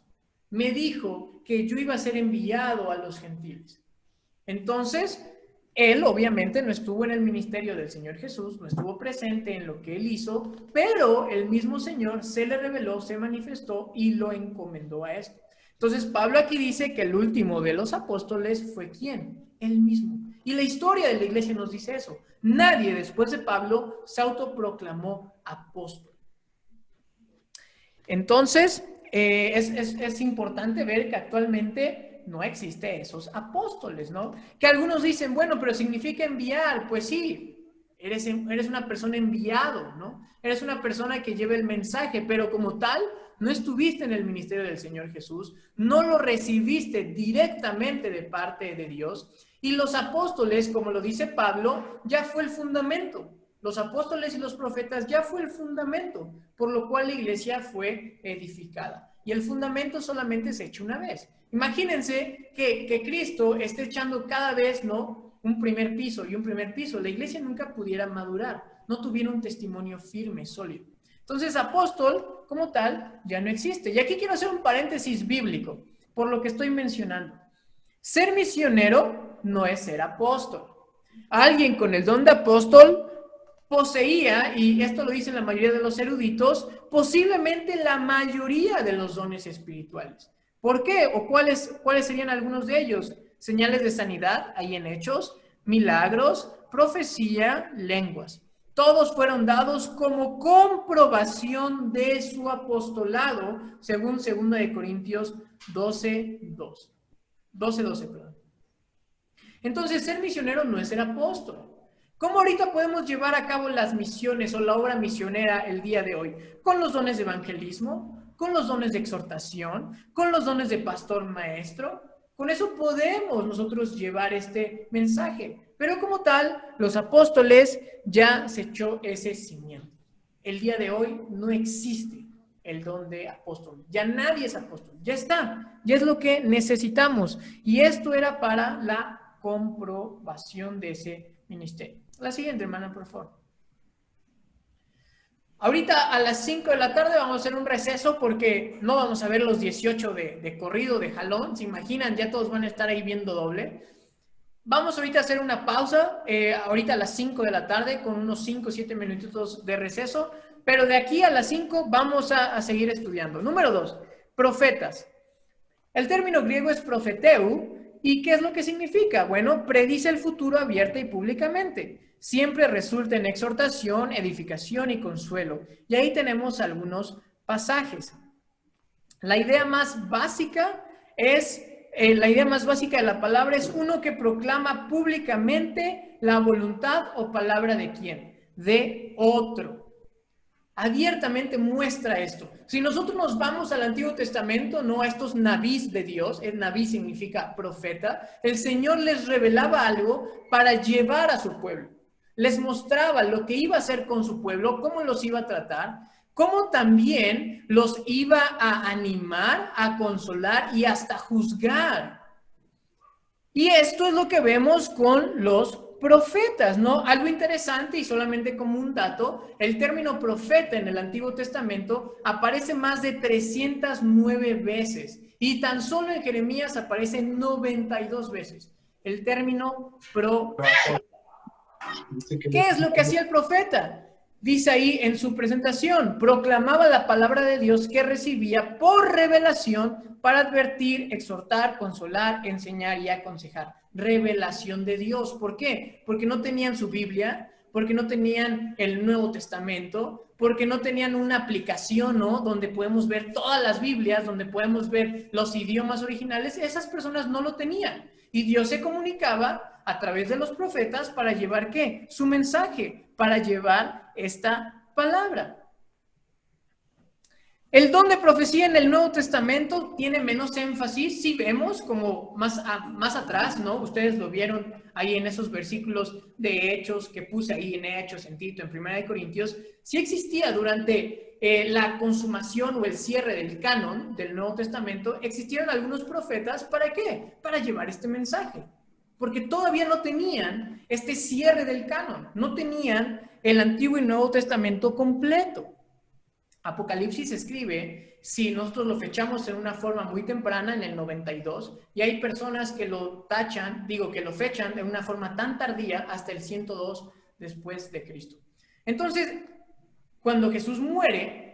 Me dijo que yo iba a ser enviado a los gentiles. Entonces, él obviamente no estuvo en el ministerio del Señor Jesús, no estuvo presente en lo que él hizo, pero el mismo Señor se le reveló, se manifestó y lo encomendó a esto. Entonces, Pablo aquí dice que el último de los apóstoles fue ¿quién? Él mismo. Y la historia de la iglesia nos dice eso. Nadie después de Pablo se autoproclamó apóstol. Entonces, es importante ver que actualmente no existe esos apóstoles, ¿no? Que algunos dicen, bueno, pero significa enviar. Pues sí, eres una persona enviado, ¿no? Eres una persona que lleva el mensaje, pero como tal, no estuviste en el ministerio del Señor Jesús, no lo recibiste directamente de parte de Dios. Y los apóstoles, como lo dice Pablo, ya fue el fundamento. Los apóstoles y los profetas ya fue el fundamento, por lo cual la iglesia fue edificada. Y el fundamento solamente se echa una vez. Imagínense que Cristo esté echando cada vez, ¿no?, un primer piso y un primer piso. La iglesia nunca pudiera madurar, no tuviera un testimonio firme, sólido. Entonces, apóstol, como tal, ya no existe. Y aquí quiero hacer un paréntesis bíblico, por lo que estoy mencionando. Ser misionero no es ser apóstol. Alguien con el don de apóstol poseía, y esto lo dicen la mayoría de los eruditos, posiblemente la mayoría de los dones espirituales. ¿Por qué? ¿O cuáles serían algunos de ellos? Señales de sanidad, ahí en Hechos, milagros, profecía, lenguas. Todos fueron dados como comprobación de su apostolado, según 2 Corintios 12:12. Perdón. Entonces, ser misionero no es ser apóstol. ¿Cómo ahorita podemos llevar a cabo las misiones o la obra misionera el día de hoy? Con los dones de evangelismo, con los dones de exhortación, con los dones de pastor maestro. Con eso podemos nosotros llevar este mensaje. Pero como tal, los apóstoles ya se echó ese cimiento. El día de hoy no existe el don de apóstol. Ya nadie es apóstol. Ya está. Ya es lo que necesitamos. Y esto era para la comprobación de ese ministerio. La siguiente, hermana, por favor. Ahorita a las 5 de la tarde vamos a hacer un receso porque no vamos a ver los 18 de corrido, de jalón. ¿Se imaginan? Ya todos van a estar ahí viendo doble. Vamos ahorita a hacer una pausa, ahorita a las 5 de la tarde, con unos 5 o 7 minutitos de receso. Pero de aquí a las 5 vamos a seguir estudiando. Número 2, profetas. El término griego es profeteu. ¿Y qué es lo que significa? Bueno, predice el futuro abierta y públicamente. Siempre resulta en exhortación, edificación y consuelo. Y ahí tenemos algunos pasajes. La idea más básica de la palabra es uno que proclama públicamente la voluntad o palabra de quién, de otro. Abiertamente muestra esto. Si nosotros nos vamos al Antiguo Testamento, no a estos nabís de Dios, el nabí significa profeta, el Señor les revelaba algo para llevar a su pueblo. Les mostraba lo que iba a hacer con su pueblo, cómo los iba a tratar, cómo también los iba a animar, a consolar y hasta juzgar. Y esto es lo que vemos con los profetas, ¿no? Algo interesante y solamente como un dato, el término profeta en el Antiguo Testamento aparece más de 309 veces y tan solo en Jeremías aparece 92 veces. El término profeta. ¿Qué es lo que hacía el profeta? Dice ahí en su presentación, proclamaba la palabra de Dios que recibía por revelación para advertir, exhortar, consolar, enseñar y aconsejar. Revelación de Dios. ¿Por qué? Porque no tenían su Biblia, porque no tenían el Nuevo Testamento, porque no tenían una aplicación, ¿no? Donde podemos ver todas las Biblias, donde podemos ver los idiomas originales. Esas personas no lo tenían. Y Dios se comunicaba a través de los profetas para llevar ¿qué? Su mensaje, para llevar esta palabra. El don de profecía en el Nuevo Testamento tiene menos énfasis, si vemos como más atrás, ¿no? Ustedes lo vieron ahí en esos versículos de Hechos que puse ahí en Hechos, en Tito, en 1 Corintios, sí existía durante la consumación o el cierre del canon del Nuevo Testamento, existieron algunos profetas, ¿para qué? Para llevar este mensaje, porque todavía no tenían este cierre del canon, no tenían el Antiguo y Nuevo Testamento completo. Apocalipsis se escribe, si nosotros lo fechamos en una forma muy temprana, en el 92, y hay personas que lo tachan, que lo fechan de una forma tan tardía hasta el 102 después de Cristo. Entonces, cuando Jesús muere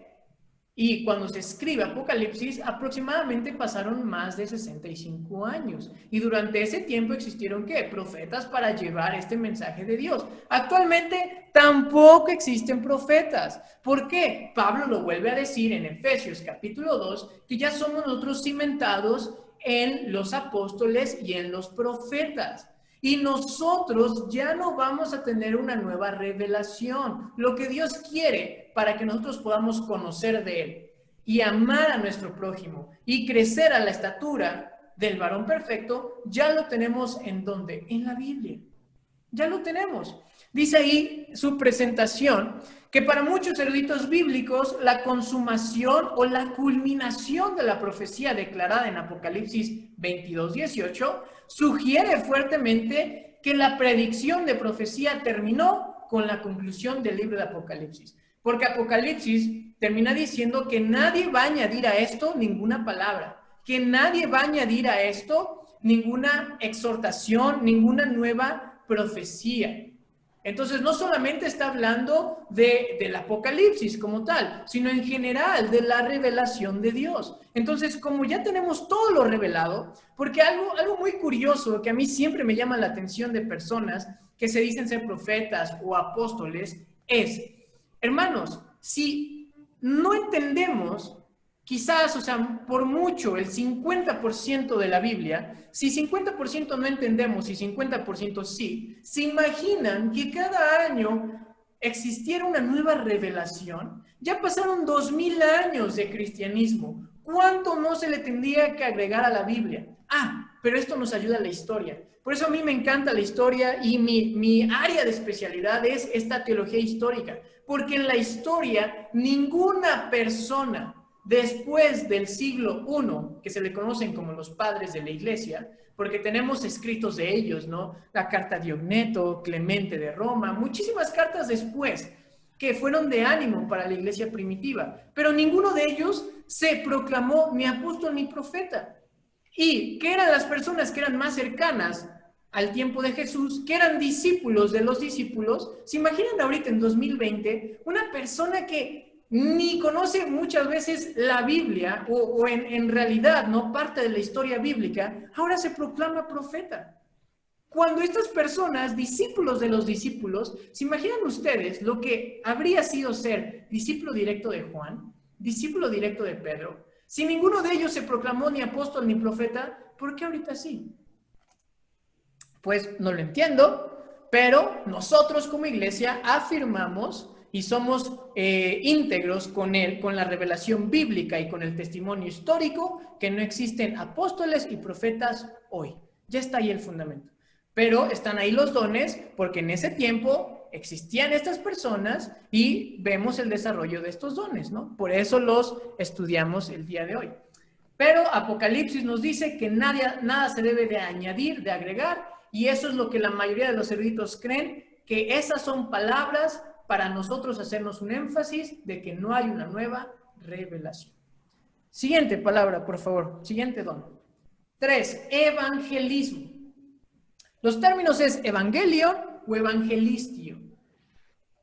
y cuando se escribe Apocalipsis, aproximadamente pasaron más de 65 años. Y durante ese tiempo existieron, ¿qué? Profetas para llevar este mensaje de Dios. Actualmente tampoco existen profetas. ¿Por qué? Pablo lo vuelve a decir en Efesios capítulo 2, que ya somos nosotros cimentados en los apóstoles y en los profetas. Y nosotros ya no vamos a tener una nueva revelación. Lo que Dios quiere para que nosotros podamos conocer de Él y amar a nuestro prójimo y crecer a la estatura del varón perfecto, ya lo tenemos ¿en dónde? En la Biblia. Ya lo tenemos. Dice ahí su presentación que para muchos eruditos bíblicos la consumación o la culminación de la profecía declarada en Apocalipsis 22:18 sugiere fuertemente que la predicción de profecía terminó con la conclusión del libro de Apocalipsis. Porque Apocalipsis termina diciendo que nadie va a añadir a esto ninguna palabra, que nadie va a añadir a esto ninguna exhortación, ninguna nueva profecía. Entonces, no solamente está hablando del Apocalipsis como tal, sino en general de la revelación de Dios. Entonces, como ya tenemos todo lo revelado, porque algo muy curioso que a mí siempre me llama la atención de personas que se dicen ser profetas o apóstoles es, hermanos, si no entendemos quizás, o sea, por mucho, el 50% de la Biblia, si 50% no entendemos y 50% sí, ¿se imaginan que cada año existiera una nueva revelación? Ya pasaron 2000 años de cristianismo. ¿Cuánto no se le tendría que agregar a la Biblia? Pero esto nos ayuda a la historia. Por eso a mí me encanta la historia y mi área de especialidad es esta teología histórica. Porque en la historia ninguna persona después del siglo I, que se le conocen como los padres de la iglesia, porque tenemos escritos de ellos, ¿no? La carta de Diogneto, Clemente de Roma, muchísimas cartas después que fueron de ánimo para la iglesia primitiva, pero ninguno de ellos se proclamó ni apóstol ni profeta. ¿Y qué eran las personas que eran más cercanas al tiempo de Jesús, que eran discípulos de los discípulos? ¿Se imaginan ahorita en 2020 una persona que ni conoce muchas veces la Biblia o en realidad no parte de la historia bíblica, ahora se proclama profeta? Cuando estas personas, discípulos de los discípulos, ¿se imaginan ustedes lo que habría sido ser discípulo directo de Juan, discípulo directo de Pedro? Si ninguno de ellos se proclamó ni apóstol ni profeta, ¿por qué ahorita sí? Pues no lo entiendo, pero nosotros como iglesia afirmamos y somos íntegros con la revelación bíblica y con el testimonio histórico que no existen apóstoles y profetas hoy. Ya está ahí el fundamento. Pero están ahí los dones porque en ese tiempo existían estas personas y vemos el desarrollo de estos dones, ¿no? Por eso los estudiamos el día de hoy. Pero Apocalipsis nos dice que nada se debe de añadir, de agregar, y eso es lo que la mayoría de los eruditos creen, que esas son palabras para nosotros hacernos un énfasis de que no hay una nueva revelación. Siguiente palabra, por favor. Siguiente don. 3. Evangelismo. Los términos es evangelion o evangelistio.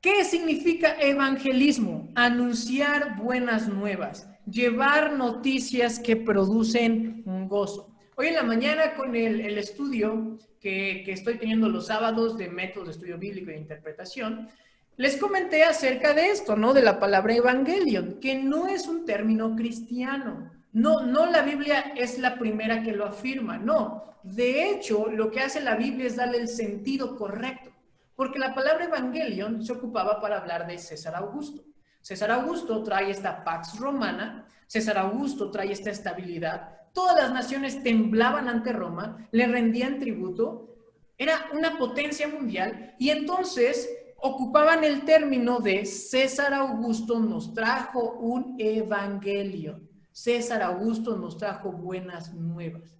¿Qué significa evangelismo? Anunciar buenas nuevas, llevar noticias que producen un gozo. Hoy en la mañana con el estudio que estoy teniendo los sábados de métodos de estudio bíblico e interpretación, les comenté acerca de esto, ¿no? De la palabra evangelion, que no es un término cristiano. No, la Biblia es la primera que lo afirma, no. De hecho, lo que hace la Biblia es darle el sentido correcto, porque la palabra evangelion se ocupaba para hablar de César Augusto. César Augusto trae esta pax romana, César Augusto trae esta estabilidad, todas las naciones temblaban ante Roma, le rendían tributo, era una potencia mundial, y entonces ocupaban el término de César Augusto nos trajo un evangelio. César Augusto nos trajo buenas nuevas.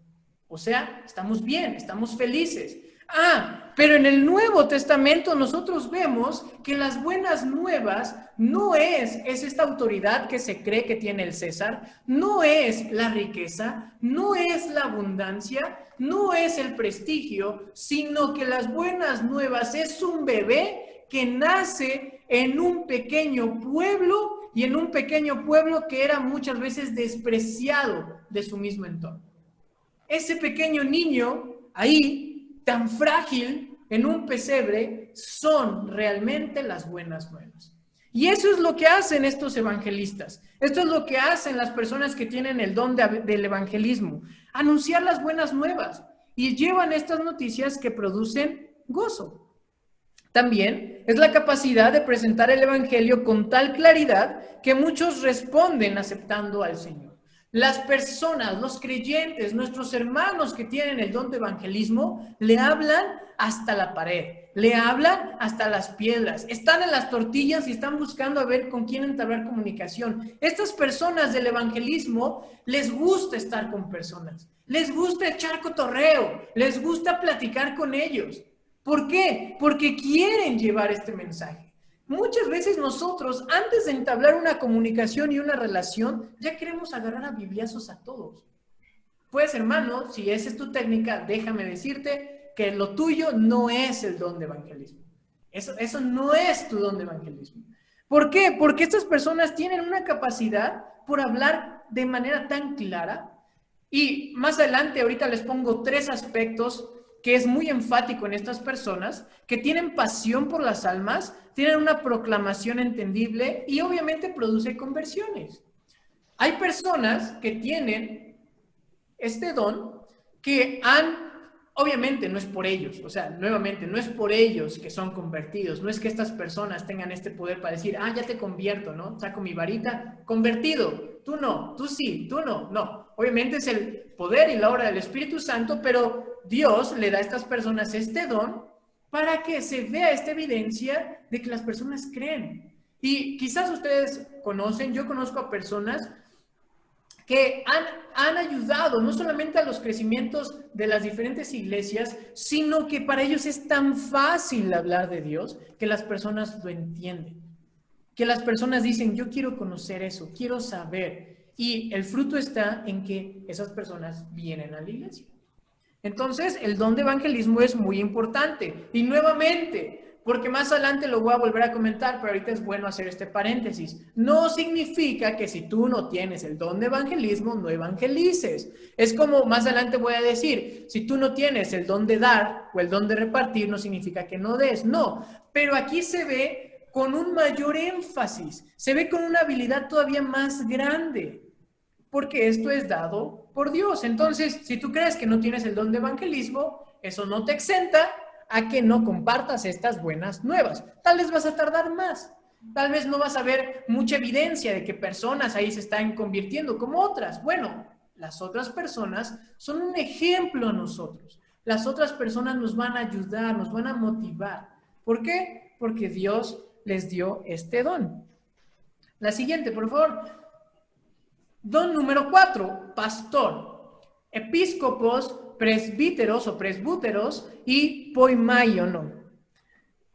O sea, estamos bien, estamos felices. Pero en el Nuevo Testamento nosotros vemos que las buenas nuevas no es esta autoridad que se cree que tiene el César, no es la riqueza, no es la abundancia, no es el prestigio, sino que las buenas nuevas es un bebé que nace en un pequeño pueblo y en un pequeño pueblo que era muchas veces despreciado de su mismo entorno. Ese pequeño niño ahí, tan frágil, en un pesebre, son realmente las buenas nuevas. Y eso es lo que hacen estos evangelistas. Esto es lo que hacen las personas que tienen el don del evangelismo. Anunciar las buenas nuevas. Y llevan estas noticias que producen gozo. También es la capacidad de presentar el evangelio con tal claridad que muchos responden aceptando al Señor. Las personas, los creyentes, nuestros hermanos que tienen el don de evangelismo, le hablan hasta la pared, le hablan hasta las piedras, están en las tortillas y están buscando a ver con quién entablar comunicación. Estas personas del evangelismo les gusta estar con personas, les gusta echar cotorreo, les gusta platicar con ellos. ¿Por qué? Porque quieren llevar este mensaje. Muchas veces nosotros, antes de entablar una comunicación y una relación, ya queremos agarrar a bibliazos a todos. Pues, hermano, si esa es tu técnica, déjame decirte que lo tuyo no es el don de evangelismo. Eso no es tu don de evangelismo. ¿Por qué? Porque estas personas tienen una capacidad por hablar de manera tan clara. Y más adelante, ahorita les pongo 3 aspectos que es muy enfático en estas personas, que tienen pasión por las almas, tienen una proclamación entendible y obviamente produce conversiones. Hay personas que tienen este don que obviamente no es por ellos, o sea, nuevamente, no es por ellos que son convertidos, no es que estas personas tengan este poder para decir, ya te convierto, ¿no? Saco mi varita, convertido, tú no, tú sí, tú no, no. Obviamente es el poder y la obra del Espíritu Santo, pero Dios le da a estas personas este don para que se vea esta evidencia de que las personas creen. Y quizás ustedes conocen, yo conozco a personas que han ayudado no solamente a los crecimientos de las diferentes iglesias, sino que para ellos es tan fácil hablar de Dios que las personas lo entienden. Que las personas dicen, yo quiero conocer eso, quiero saber. Y el fruto está en que esas personas vienen a la iglesia. Entonces, el don de evangelismo es muy importante. Y nuevamente, porque más adelante lo voy a volver a comentar, pero ahorita es bueno hacer este paréntesis. No significa que si tú no tienes el don de evangelismo, no evangelices. Es como más adelante voy a decir, si tú no tienes el don de dar o el don de repartir, no significa que no des. No, pero aquí se ve con un mayor énfasis, se ve con una habilidad todavía más grande, porque esto es dado por Dios. Entonces, si tú crees que no tienes el don de evangelismo, eso no te exenta a que no compartas estas buenas nuevas. Tal vez vas a tardar más, tal vez no vas a ver mucha evidencia de que personas ahí se están convirtiendo como otras. Bueno, las otras personas son un ejemplo a nosotros. Las otras personas nos van a ayudar, nos van a motivar. ¿Por qué? Porque Dios les dio este don. La siguiente, por favor. Don número 4, pastor. Episcopos presbíteros o presbúteros y poimaiono.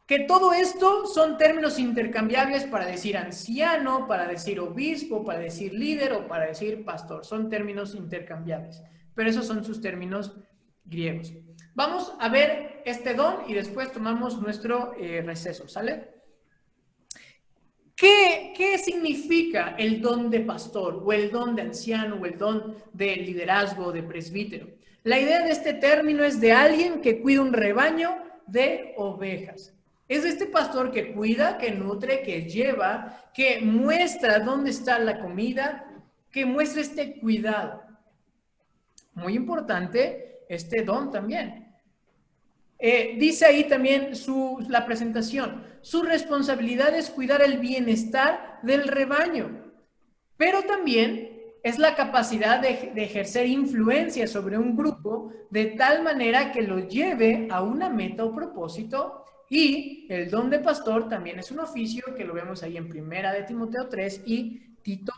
Que todo esto son términos intercambiables para decir anciano, para decir obispo, para decir líder o para decir pastor. Son términos intercambiables, pero esos son sus términos griegos. Vamos a ver este don y después tomamos nuestro receso, ¿sale? ¿Qué significa el don de pastor o el don de anciano o el don de liderazgo o de presbítero? La idea de este término es de alguien que cuida un rebaño de ovejas. Es este pastor que cuida, que nutre, que lleva, que muestra dónde está la comida, que muestra este cuidado. Muy importante este don también. Dice ahí también la presentación. Su responsabilidad es cuidar el bienestar del rebaño, pero también es la capacidad de ejercer influencia sobre un grupo de tal manera que lo lleve a una meta o propósito. Y el don de pastor también es un oficio que lo vemos ahí en Primera de Timoteo 3 y Tito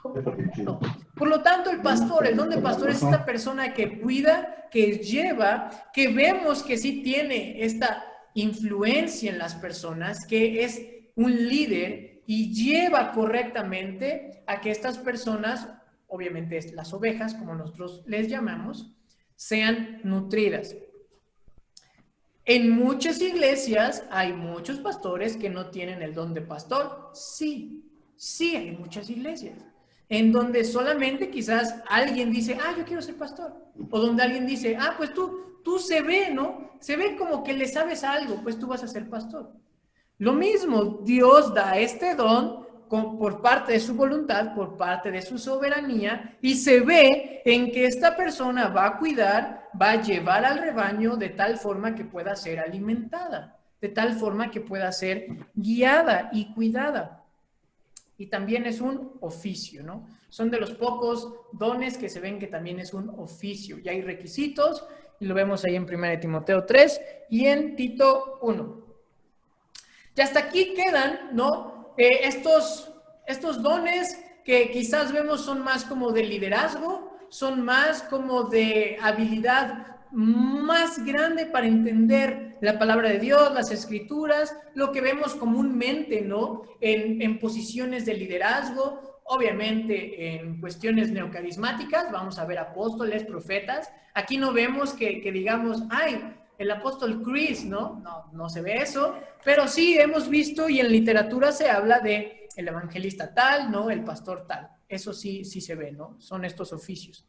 1. Por lo tanto, el pastor, el don de pastor es esta persona que cuida, que lleva, que vemos que sí tiene esta influencia en las personas, que es un líder y lleva correctamente a que estas personas, obviamente las ovejas, como nosotros les llamamos, sean nutridas. En muchas iglesias hay muchos pastores que no tienen el don de pastor. Sí, sí hay muchas iglesias en donde solamente quizás alguien dice, yo quiero ser pastor. O donde alguien dice, pues tú se ve, ¿no? Se ve como que le sabes algo, pues tú vas a ser pastor. Lo mismo, Dios da este don por parte de su voluntad, por parte de su soberanía, y se ve en que esta persona va a cuidar, va a llevar al rebaño de tal forma que pueda ser alimentada, de tal forma que pueda ser guiada y cuidada. Y también es un oficio, ¿no? Son de los pocos dones que se ven que también es un oficio. Y hay requisitos, y lo vemos ahí en 1 Timoteo 3 y en Tito 1. Y hasta aquí quedan, ¿no? Estos dones que quizás vemos son más como de liderazgo, son más como de habilidad más grande para entender la palabra de Dios, las escrituras, lo que vemos comúnmente, ¿no? En posiciones de liderazgo, obviamente en cuestiones neocarismáticas, vamos a ver apóstoles, profetas. Aquí no vemos que digamos, el apóstol Chris, ¿no? No se ve eso, pero sí hemos visto y en literatura se habla de el evangelista tal, ¿no? El pastor tal. Eso sí se ve, ¿no? Son estos oficios.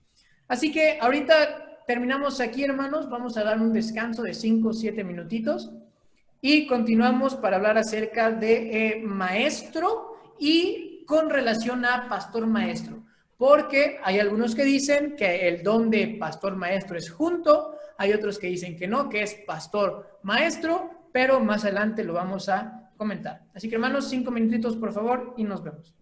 Así que ahorita terminamos aquí, hermanos. Vamos a dar un descanso de 5 o 7 minutitos y continuamos para hablar acerca de maestro y con relación a pastor maestro. Porque hay algunos que dicen que el don de pastor maestro es junto, hay otros que dicen que no, que es pastor maestro, pero más adelante lo vamos a comentar. Así que hermanos, 5 minutitos por favor y nos vemos.